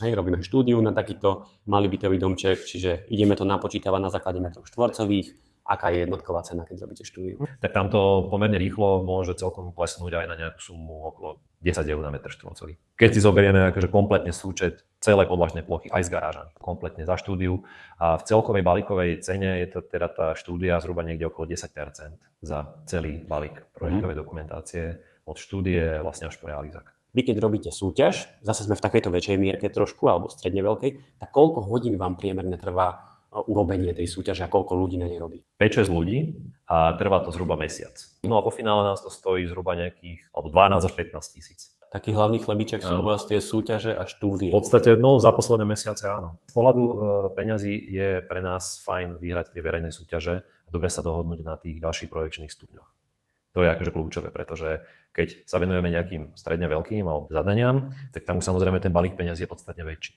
hej, robíme štúdiu na takýto malý bytový domček, čiže ideme to napočítavať na základe metrov štvorcových, aká je jednotková cena, keď robíte štúdiu. Tak tam to pomerne rýchlo môže celkom klesnúť aj na nejakú sumu okolo 10 eur na meter štvorcový. Keď si zoberieme akože kompletne súčet celej podlažnej plochy aj s garážami, kompletne za štúdiu a v celkovej balíkovej cene je to teda tá štúdia zhruba niekde okolo 10% za celý balík projektovej dokumentácie od štúdie vlastne až po realizák. Vy keď robíte súťaž, zase sme v takejto väčšej mierke trošku, alebo stredne veľkej, tak koľko hodín vám priemerne trvá urobenie tej súťaže a koľko ľudí na nej robí? 5-6 ľudí a trvá to zhruba mesiac. No a po finále nás to stojí zhruba nejakých, alebo 12 až 15 tisíc. Taký hlavný chlebíček sú vlastne súťaže a štúdie. V podstate, no za posledné mesiace áno. Z pohľadu peňazí je pre nás fajn vyhrať tie verejné súťaže a dobre sa dohodnúť na tých ďalších projekčných stupňoch. To je akože kľúčové, pretože keď sa venujeme nejakým stredne veľkým alebo zadaniam, tak tam už samozrejme ten balík peňazí je podstatne väčší.